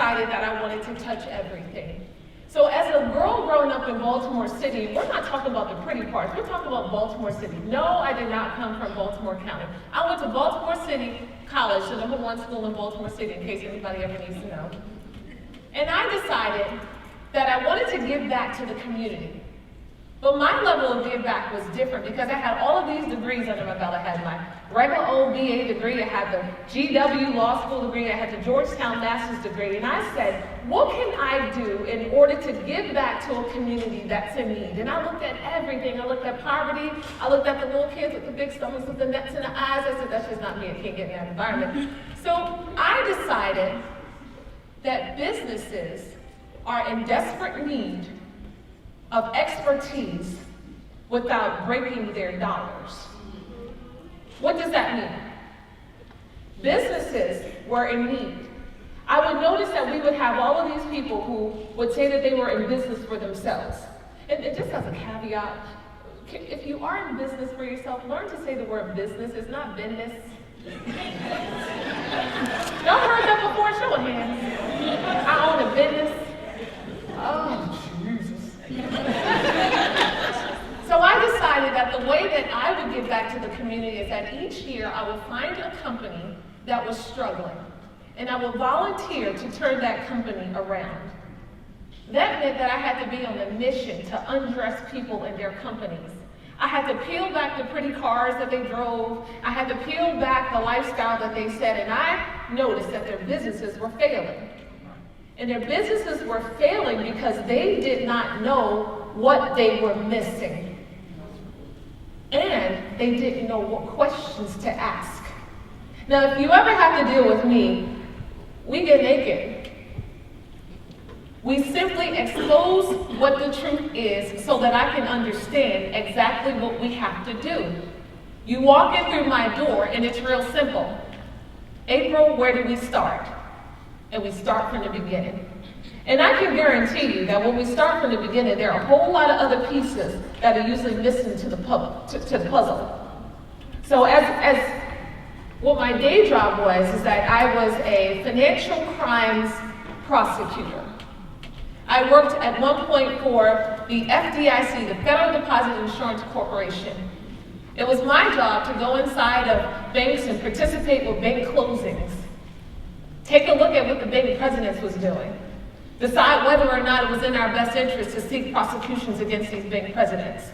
decided that I wanted to touch everything. So as a girl growing up in Baltimore City, we're not talking about the pretty parts, we're talking about Baltimore City. No, I did not come from Baltimore County. I went to Baltimore City College, the #1 school in Baltimore City, in case anybody ever needs to know. And I decided that I wanted to give back to the community. But my level of give back was different because I had all of these degrees under my belt. I had my regular old BA degree, I had the GW Law School degree, I had the Georgetown Master's degree, and I said, what can I do in order to give back to a community that's in need? And I looked at everything. I looked at poverty, I looked at the little kids with the big stomachs with the nets in the eyes. I said, that's just not me, I can't get in that environment. So I decided that businesses are in desperate need of expertise without breaking their dollars. What does that mean? Businesses were in need. I would notice that we would have all of these people who would say that they were in business for themselves. And just as a caveat, if you are in business for yourself, learn to say the word business. It's not business. Y'all heard that before? Show of hands. I own a business. Oh, Jesus. So I decided that the way that I would give back to the community is that each year I would find a company that was struggling, and I would volunteer to turn that company around. That meant that I had to be on a mission to undress people in their companies. I had to peel back the pretty cars that they drove. I had to peel back the lifestyle that they said, and I noticed that their businesses were failing. And their businesses were failing because they did not know what they were missing. And they didn't know what questions to ask. Now, if you ever have to deal with me, we get naked. We simply expose what the truth is so that I can understand exactly what we have to do. You walk in through my door and it's real simple. April, where do we start? And we start from the beginning. And I can guarantee you that when we start from the beginning, there are a whole lot of other pieces that are usually missing to the puzzle. So as what my day job was is that I was a financial crimes prosecutor. I worked at one point for the FDIC, the Federal Deposit Insurance Corporation. It was my job to go inside of banks and participate with bank closings. Take a look at what the bank president was doing. Decide whether or not it was in our best interest to seek prosecutions against these bank presidents.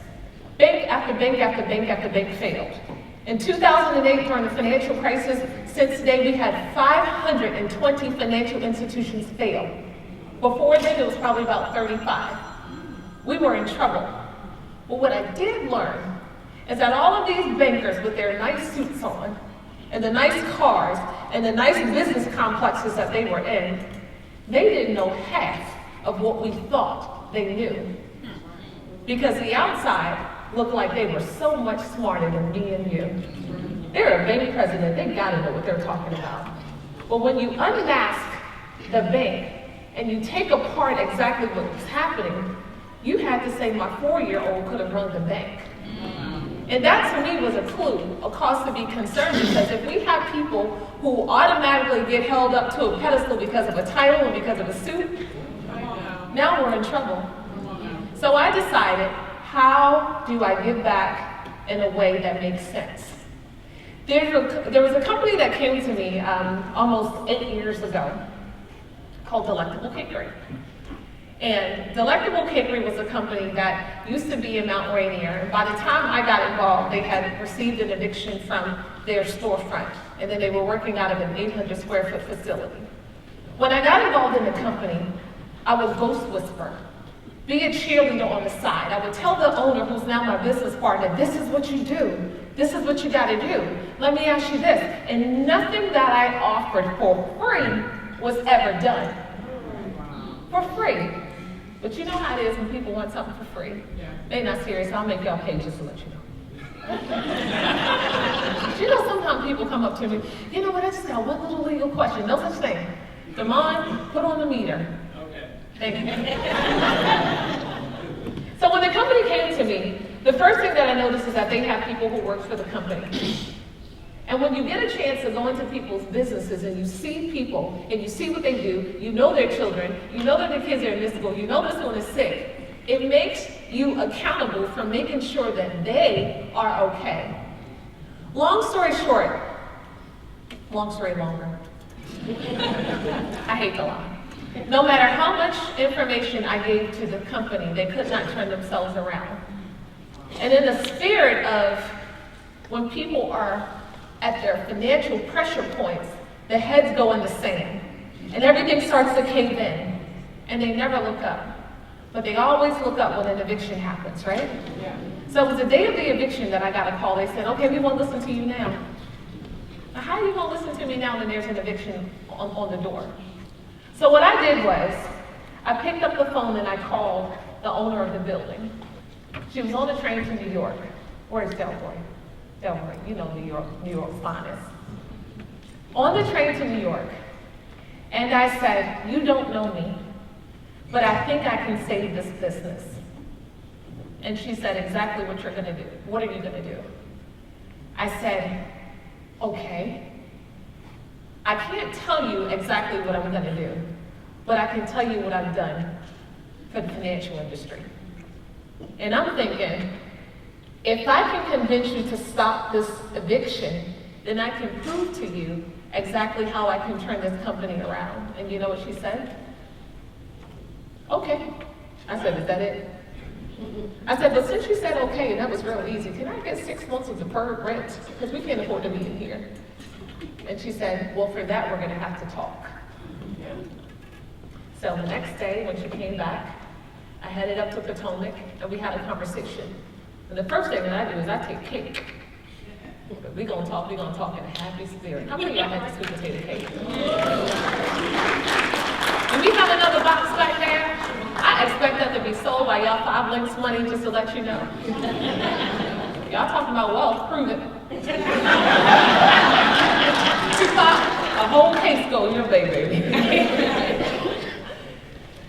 Bank after bank after bank after bank failed. In 2008, during the financial crisis, since then we had 520 financial institutions fail. Before then, it was probably about 35. We were in trouble. But what I did learn is that all of these bankers with their nice suits on, and the nice cars, and the nice business complexes that they were in, they didn't know half of what we thought they knew. Because the outside looked like they were so much smarter than me and you. They're a bank president, they gotta know what they're talking about. But when you unmask the bank and you take apart exactly what was happening, you had to say my 4-year-old could have run the bank. And that to me was a clue, a cause to be concerned, because if we have people who automatically get held up to a pedestal because of a title and because of a suit, now we're in trouble. So I decided, how do I give back in a way that makes sense? There was a company that came to me almost 8 years ago called Delectable Cakery. And Delectable Cakery was a company that used to be in Mount Rainier. And by the time I got involved, they had received an eviction from their storefront. And then they were working out of an 800 square foot facility. When I got involved in the company, I would ghost whisper, be a cheerleader on the side. I would tell the owner, who's now my business partner, this is what you do. This is what you gotta do. Let me ask you this. And nothing that I offered for free was ever done. For free. But you know how it is when people want something for free. They're not serious, I'll make y'all pay just to let you know. You know, sometimes people come up to me, you know what, I just got one little legal question, no such thing. Damon, put on the meter. Okay. Thank you. So when the company came to me, the first thing that I noticed is that they have people who work for the company. And when you get a chance to go into people's businesses and you see people and you see what they do, you know their children, you know that their kids are in this school, you know this one is sick, it makes you accountable for making sure that they are okay. Long story short, long story longer. I hate to lie. No matter how much information I gave to the company, they could not turn themselves around. And in the spirit of when people are at their financial pressure points, the heads go in the sand, and everything starts to cave in, and they never look up. But they always look up when an eviction happens, right? Yeah. So it was the day of the eviction that I got a call. They said, okay, we won't listen to you now. Now, how are you going to listen to me now when there's an eviction on the door? So what I did was, I picked up the phone and I called the owner of the building. She was on the train to New York. Where's Delroy? Delroy, you know New York's finest. On the train to New York. And I said, you don't know me, but I think I can save this business. And she said, exactly what you're going to do. What are you going to do? I said, okay. I can't tell you exactly what I'm going to do, but I can tell you what I've done for the financial industry. And I'm thinking, if I can convince you to stop this eviction, then I can prove to you exactly how I can turn this company around. And you know what she said? Okay. I said, is that it? I said, but since you said okay, and that was real easy, can I get 6 months of deferred rent? Because we can't afford to be in here. And she said, well, for that, we're going to have to talk. So the next day, when she came back, I headed up to Potomac, and we had a conversation. And the first thing that I do is I take cake. But we're going to talk in a happy spirit. How many of y'all had the sweet potato cake? And we have another box back there. I expect that to be sold by y'all 5 links money, just to let you know. Y'all talking about wealth, prove it. A whole case go your way, baby.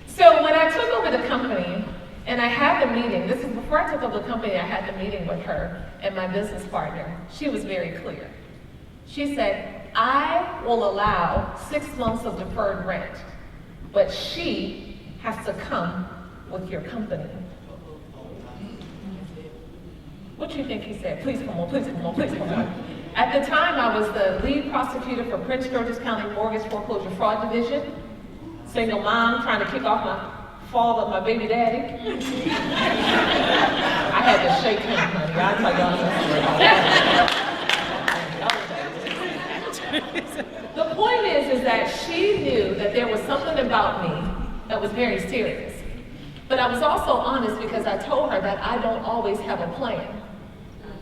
So when I took over the company, and I had the meeting, this is before I took over the company, I had the meeting with her and my business partner. She was very clear. She said, I will allow 6 months of deferred rent, but she has to come with your company. What do you think he said? Please come on, please come on, please come on. At the time, I was the lead prosecutor for Prince George's County Mortgage Foreclosure Fraud Division. Single mom trying to kick off my baby daddy. I had to shake him, honey. I'll tell y'all a story. The point is that she knew that there was something about me that was very serious. But I was also honest because I told her that I don't always have a plan.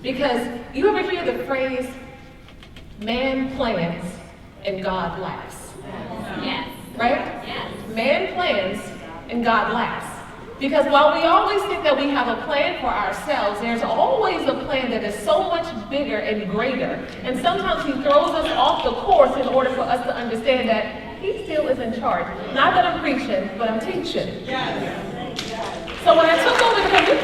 Because you ever hear the phrase, man plans and God laughs? Yes. Right? Yes. Man plans and God laughs. Because while we always think that we have a plan for ourselves, there's always a plan that is so much bigger and greater. And sometimes he throws us off the course in order for us to understand that he still is in charge. Not that I'm preaching, but I'm teaching. Yes. So when I took over the company,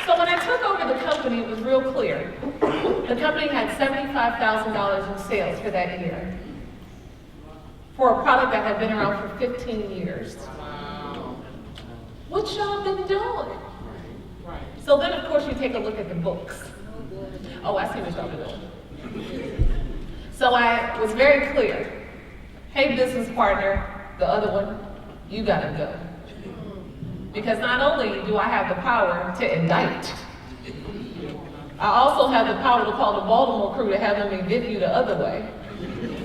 so when I took over the company, it was real clear. The company had $75,000 in sales for that year, for a product that had been around for 15 years. What y'all been doing? So then, of course, you take a look at the books. Oh, I see what y'all been doing. So I was very clear. Hey, business partner, the other one, you gotta go. Because not only do I have the power to indict, I also have the power to call the Baltimore crew to have them evict you the other way.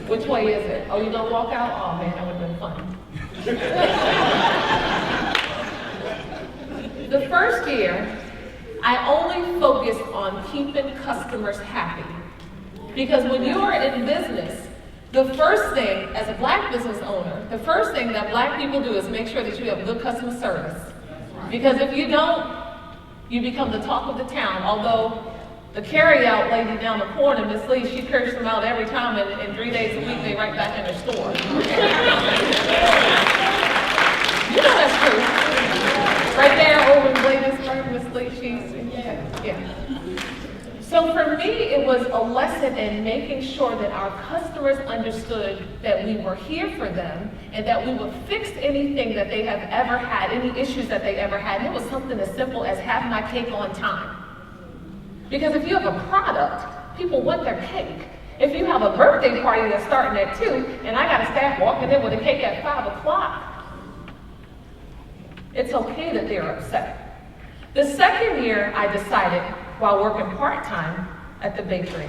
Which way is it? Oh, you gonna walk out? Oh man, that would've been fun. The first year, I only focused on keeping customers happy. Because when you are in business, the first thing, as a black business owner, the first thing that black people do is make sure that you have good customer service. Because if you don't, you become the talk of the town. Although the carry-out lady down the corner, Miss Lee, she cursed them out every time, and 3 days a week they right back in the store. You know that's true. Right there over in Bladensburg, Miss Lee, yeah. So for me, it was a lesson in making sure that our customers understood that we were here for them and that we would fix anything that they have ever had, any issues that they ever had. And it was something as simple as have my cake on time. Because if you have a product, people want their cake. If you have a birthday party that's starting at 2, and I got a staff walking in with a cake at 5 o'clock, it's okay that they're upset. The second year I decided, while working part-time at the bakery,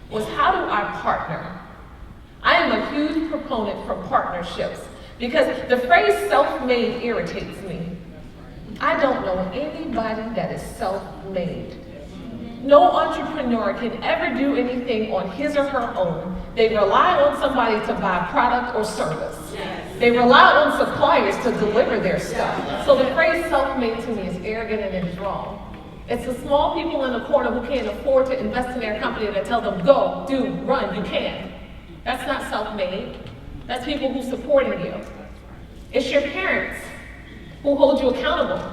was how do I partner? I am a huge proponent for partnerships because the phrase self-made irritates me. I don't know anybody that is self-made. No entrepreneur can ever do anything on his or her own. They rely on somebody to buy product or service. They rely on suppliers to deliver their stuff. So the phrase self-made to me is arrogant and it is wrong. It's the small people in the corner who can't afford to invest in their company that tell them, go, do, run, you can. That's not self-made. That's people who are supporting you. It's your parents who hold you accountable,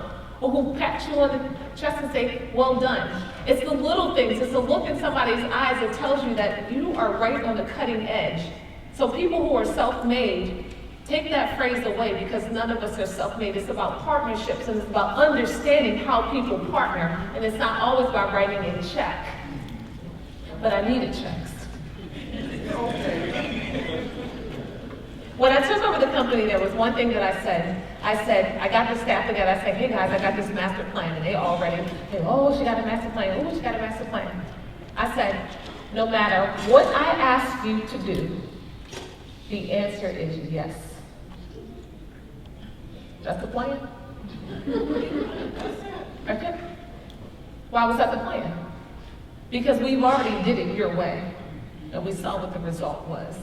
or who pat you on the chest and say, well done. It's the little things. It's the look in somebody's eyes that tells you that you are right on the cutting edge. So people who are self-made, take that phrase away because none of us are self-made. It's about partnerships and it's about understanding how people partner. And it's not always about writing a check. But I needed checks. When I took over the company, there was one thing that I said, I got the staff together, I said, hey guys, I got this master plan. And they all ready, oh, she got a master plan, oh, she got a master plan. I said, no matter what I ask you to do, the answer is yes. That's the plan? Okay. Why was that the plan? Because we've already did it your way, and we saw what the result was.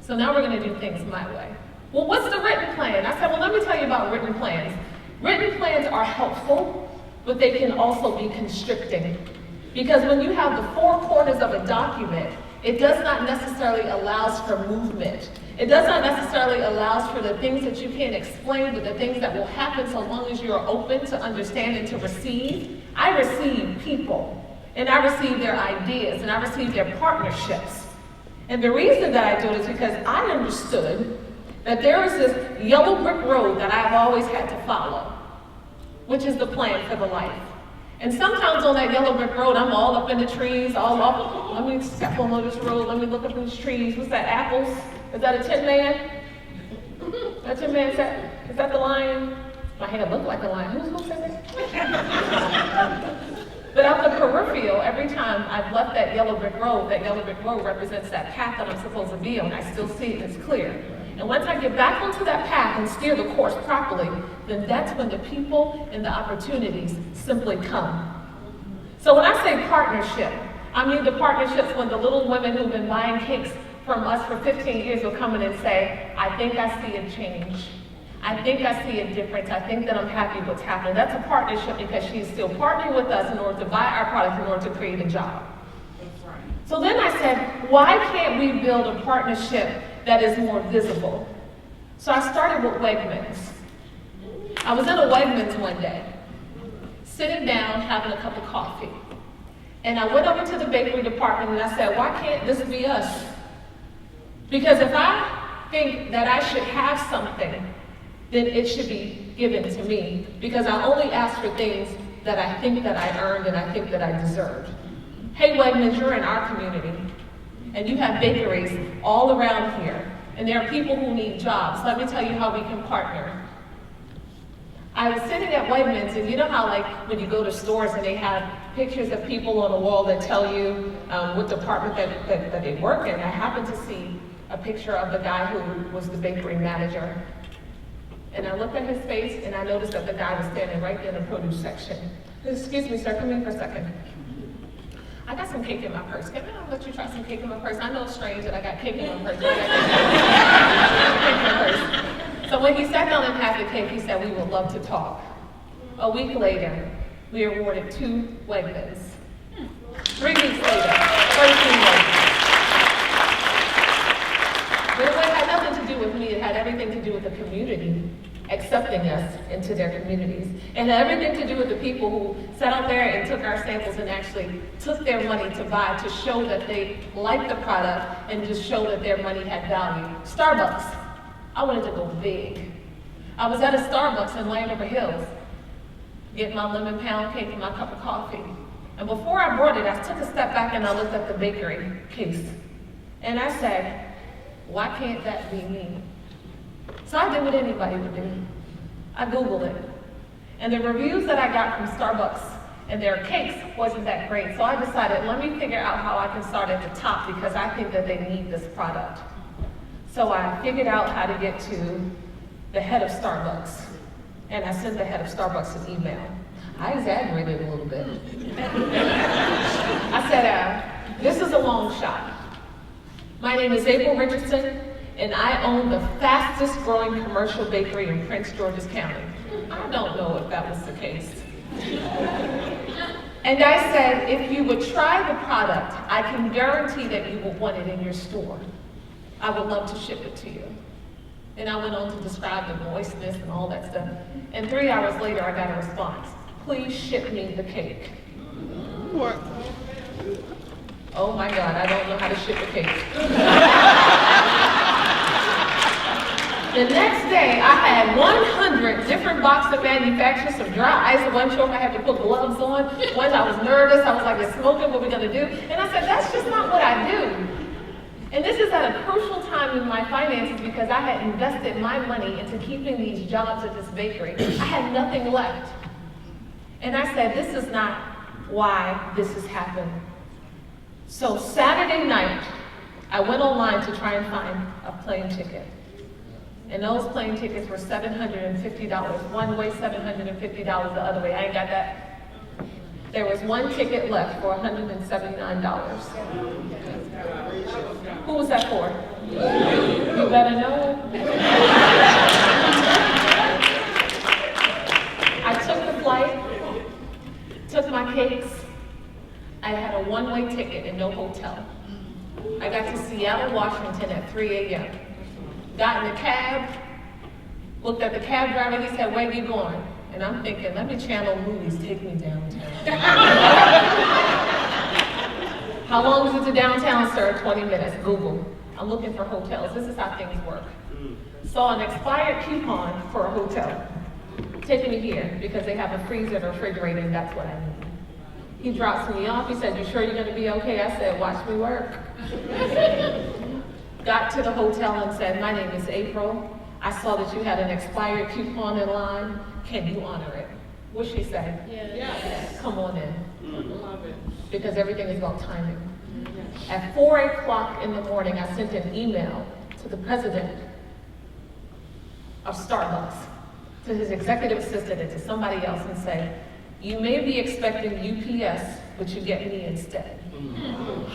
So now we're going to do things my way. Well, what's the written plan? I said, well, let me tell you about written plans. Written plans are helpful, but they can also be constricting. Because when you have the four corners of a document, it does not necessarily allow for movement. It does not necessarily allow for the things that you can't explain, but the things that will happen so long as you are open to understand and to receive. I receive people, and I receive their ideas, and I receive their partnerships. And the reason that I do it is because I understood that there is this yellow brick road that I've always had to follow, which is the plan for the life. And sometimes on that yellow brick road, I'm all up in the trees, all up, let me step on this road, let me look up in these trees. What's that, apples? Is that a Tin Man? That Tin Man, is that the lion? My hair looked like a lion. Who said that? But out the peripheral, every time I've left that yellow brick road represents that path that I'm supposed to be on. I still see it, it's clear. And once I get back onto that path and steer the course properly, then that's when the people and the opportunities simply come. So when I say partnership, I mean the partnerships when the little women who've been buying cakes from us for 15 years will come in and say, I think I see a change. I think I see a difference. I think that I'm happy what's happening. That's a partnership because she's still partnering with us in order to buy our product in order to create a job. That's right. So then I said, why can't we build a partnership that is more visible? So I started with Wegmans. I was in a Wegmans one day, sitting down, having a cup of coffee. And I went over to the bakery department and I said, why can't this be us? Because if I think that I should have something, then it should be given to me because I only ask for things that I think that I earned and I think that I deserved. Hey Wegmans, you're in our community and you have bakeries all around here and there are people who need jobs. Let me tell you how we can partner. I was sitting at Wegmans and you know how like when you go to stores and they have pictures of people on the wall that tell you what department that they work in. I happened to see a picture of the guy who was the bakery manager. And I looked at his face and I noticed that the guy was standing right there in the produce section. Excuse me, sir, come in for a second. I got some cake in my purse. Can I let you try some cake in my purse? I know it's strange that I got cake in my purse. But I got cake in my purse. So when he sat down and had the cake, he said, we would love to talk. A week later, we awarded 2 Wegmans. 3 weeks later, 13 Wegmans. But it had nothing to do with me. It had everything to do with the community accepting accepting us into their communities. And it had everything to do with the people who sat out there and took our samples and actually took their money to buy to show that they liked the product and just show that their money had value. Starbucks. I wanted to go big. I was at a Starbucks in Landover Hills, getting my lemon pound cake and my cup of coffee. And before I brought it, I took a step back and I looked at the bakery case. And I said, why can't that be me? So I did what anybody would do. I Googled it. And the reviews that I got from Starbucks and their cakes wasn't that great. So I decided, let me figure out how I can start at the top because I think that they need this product. So I figured out how to get to the head of Starbucks. And I sent the head of Starbucks an email. I exaggerated a little bit. I said, this is a long shot. My name is April Richardson, and I own the fastest growing commercial bakery in Prince George's County. I don't know if that was the case. And I said, if you would try the product, I can guarantee that you will want it in your store. I would love to ship it to you. And I went on to describe the moistness and all that stuff. And 3 hours later, I got a response. Please ship me the cake. What? Oh my God, I don't know how to ship a cake. The next day, I had 100 different boxes of manufacturers, some dry ice. I wasn't sure if I had to put gloves on. When I was nervous, I was like, it's smoking, what are we gonna do? And I said, that's just not what I do. And this is at a crucial time in my finances because I had invested my money into keeping these jobs at this bakery. I had nothing left. And I said, this is not why this has happened. So Saturday night, I went online to try and find a plane ticket. And those plane tickets were $750. One way, $750 the other way. I ain't got that. There was one ticket left for $179. Who was that for? You better know. I took the flight, took my cakes. I had a one-way ticket and no hotel. I got to Seattle, Washington at 3 a.m. Got in the cab, looked at the cab driver, he said, where you going? And I'm thinking, let me channel movies, take me downtown. How long is it to downtown, sir? 20 minutes, Google. I'm looking for hotels, this is how things work. Saw an expired coupon for a hotel. Take me here, because they have a freezer and a refrigerator, and that's what I need. He drops me off, he said, you sure you're gonna be okay? I said, watch me work. Got to the hotel and said, my name is April. I saw that you had an expired coupon in line. Can you honor it? What she said? Yes. Come on in. Love it. Because everything is about timing. At 4 o'clock in the morning, I sent an email to the president of Starbucks, to his executive assistant and to somebody else and said, you may be expecting UPS, but you get me instead.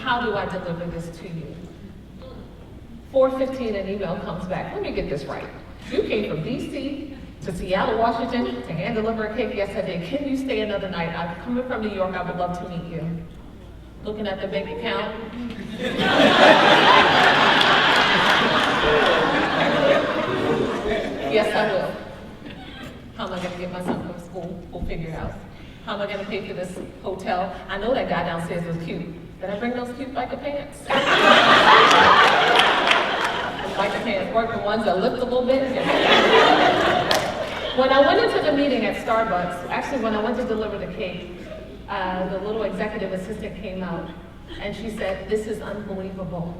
How do I deliver this to you? 4:15, an email comes back. Let me get this right. You came from DC to Seattle, Washington to hand deliver a cake yesterday. Can you stay another night? I'm coming from New York. I would love to meet you. Looking at the bank account. Yes, I will. How am I going to get my son from school? We'll figure it out. How am I going to pay for this hotel? I know that guy downstairs was cute. Did I bring those cute biker pants? Biker pants work, the ones that lift a little bit. When I went into the meeting at Starbucks, actually when I went to deliver the cake, the little executive assistant came out and she said, this is unbelievable.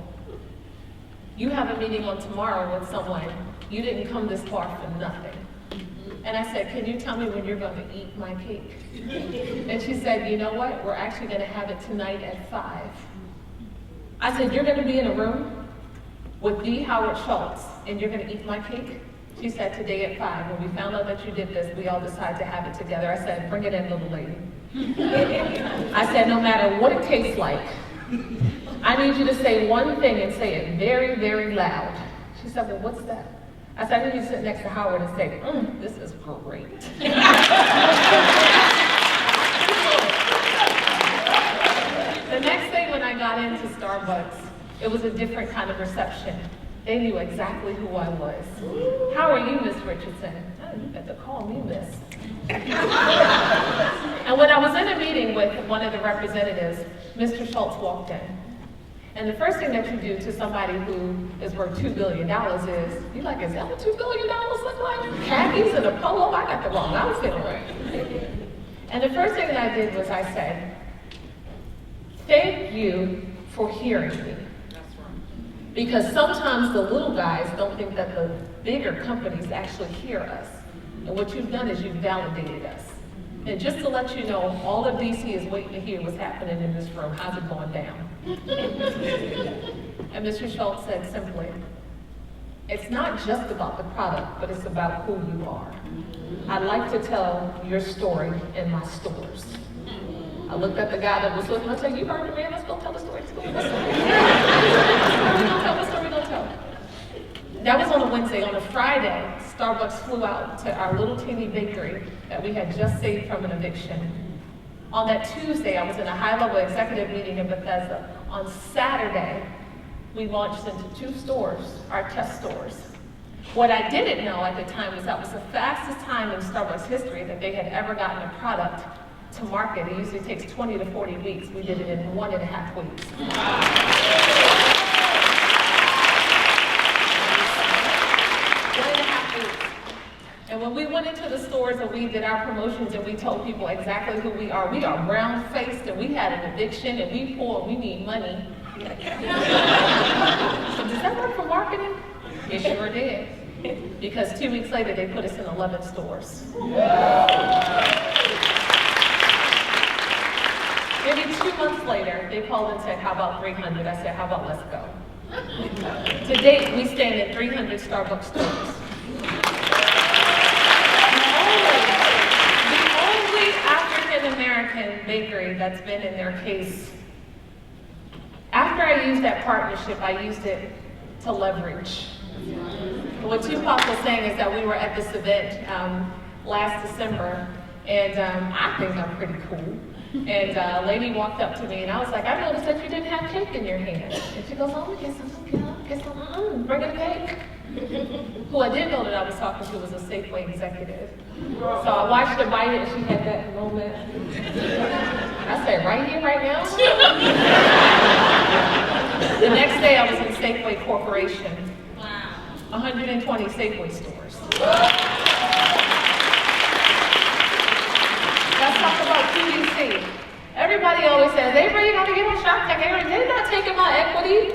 You have a meeting on tomorrow with someone. You didn't come this far for nothing. And I said, can you tell me when you're going to eat my cake? And she said, you know what? We're actually going to have it tonight at 5. I said, you're going to be in a room with D. Howard Schultz, and you're going to eat my cake? She said, today at 5. When we found out that you did this, we all decided to have it together. I said, bring it in, little lady. I said, no matter what it tastes like, I need you to say one thing and say it very, very loud. She said, well, what's that? I said, I need you to sit next to Howard and say, this is great. The next day when I got into Starbucks, it was a different kind of reception. They knew exactly who I was. How are you, Miss Richardson? Oh, you got to call me Miss. And when I was in a meeting with one of the representatives, Mr. Schultz walked in. And the first thing that you do to somebody who is worth $2 billion is, you're like, is that what $2 billion look like? Khakis and a polo? I got the wrong outfit on. And the first thing that I did was I said, thank you for hearing me. Because sometimes the little guys don't think that the bigger companies actually hear us. And what you've done is you've validated us. And just to let you know, all of DC is waiting to hear what's happening in this room. How's it going down? And Mr. Schultz said simply, it's not just about the product, but it's about who you are. I'd like to tell your story in my stores. I looked at the guy that was looking, I said, you heard the man, let's go tell the story. Let's go. What story we gonna tell? That was on a Wednesday. On a Friday, Starbucks flew out to our little teeny bakery that we had just saved from an eviction. On that Tuesday, I was in a high-level executive meeting in Bethesda. On Saturday, we launched into 2 stores, our test stores. What I didn't know at the time was that was the fastest time in Starbucks history that they had ever gotten a product to market. It usually takes 20 to 40 weeks. We did it in 1.5 weeks. 1.5 weeks. And when we went into the stores and we did our promotions and we told people exactly who we are brown-faced and we had an eviction and we poor and we need money. So does that work for marketing? It sure did. Because 2 weeks later, they put us in 11 stores. Maybe 2 months later, they called and said, how about 300? I said, how about let's go? To date, we stand in 300 Starbucks stores. The only African-American bakery that's been in their case. After I used that partnership, I used it to leverage. What Tupac was saying is that we were at this event last December, and I think I'm pretty cool. And a lady walked up to me, and I was like, I noticed that you didn't have cake in your hand. And she goes, oh, guess I'm bring her the cake. Who I didn't know that I was talking to was a Safeway executive. So I watched her bite it, and she had that moment. I said, right here, right now? The next day, I was in Safeway Corporation. 120 Safeway stores. Let's talk about QVC. Everybody always says, Avery, you gotta get on Shark Tank. Avery, they're not taking my equity.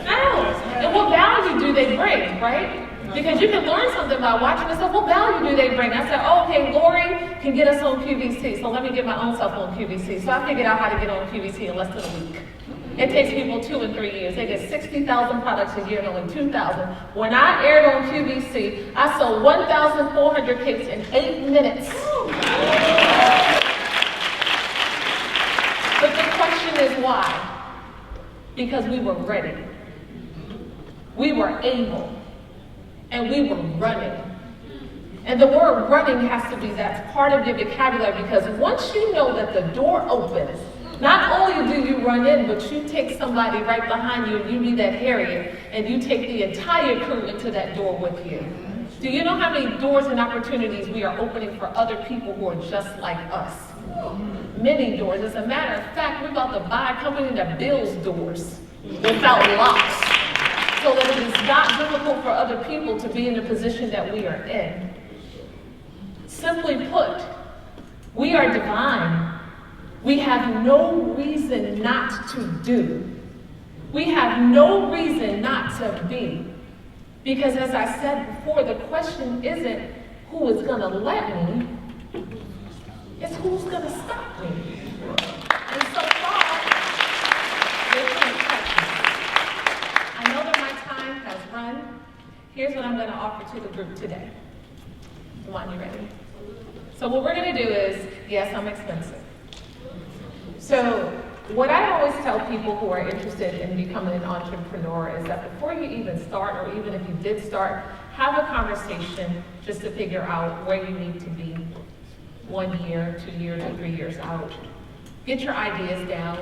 No. And what value do they bring, right? Because you can learn something by watching this. So what value do they bring? I said, oh, okay, Lori can get us on QVC, so let me get my own self on QVC. So I figured out how to get on QVC in less than a week. It takes people 2 and 3 years. They get 60,000 products a year and only 2,000. When I aired on QVC, I sold 1,400 cakes in 8 minutes. But the question is why? Because we were ready. We were able. And we were running. And the word running has to be that part of your vocabulary, because once you know that the door opens, not only do you run in, but you take somebody right behind you and you be that Harriet and you take the entire crew into that door with you. Do you know how many doors and opportunities we are opening for other people who are just like us? Many doors. As a matter of fact, we're about to buy a company that builds doors without locks, so that it is not difficult for other people to be in the position that we are in. Simply put, we are divine. We have no reason not to do. We have no reason not to be. Because as I said before, the question isn't who is going to let me, it's who's going to stop me. And so far, they can't touch me. I know that my time has run. Here's what I'm going to offer to the group today. One, you ready? So what we're going to do is, yes, I'm expensive. So what I always tell people who are interested in becoming an entrepreneur is that before you even start, or even if you did start, have a conversation just to figure out where you need to be 1 year, 2 years, or 3 years out. Get your ideas down.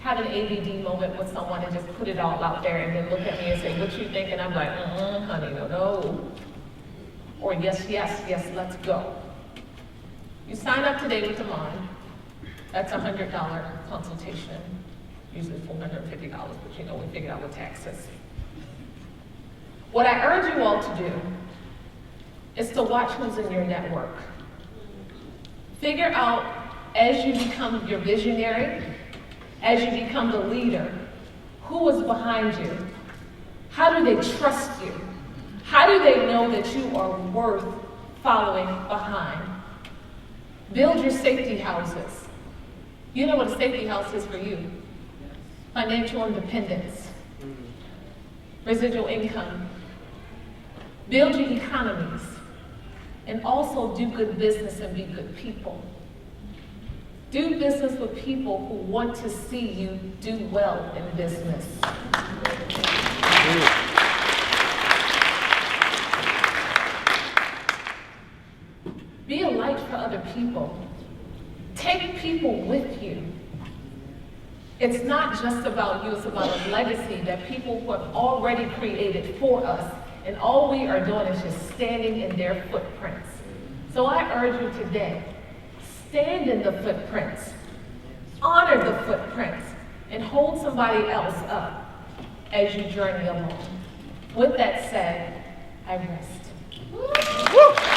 have an ABD moment with someone and just put it all out there and then look at me and say, what you think? And I'm like, honey, no, no. Or yes, yes, yes, let's go. You sign up today with Amon. That's a $100 consultation, usually $450, but you know, we figured out with taxes. What I urge you all to do is to watch who's in your network. Figure out, as you become your visionary, as you become the leader, who is behind you? How do they trust you? How do they know that you are worth following behind? Build your safety houses. You know what a safety house is for you. Financial independence, residual income. Build your economies, and also do good business and be good people. Do business with people who want to see you do well in business. Be a light for other people. Take people with you. It's not just about you, it's about a legacy that people who have already created for us, and all we are doing is just standing in their footprints. So I urge you today, stand in the footprints, honor the footprints, and hold somebody else up as you journey along. With that said, I rest. Woo!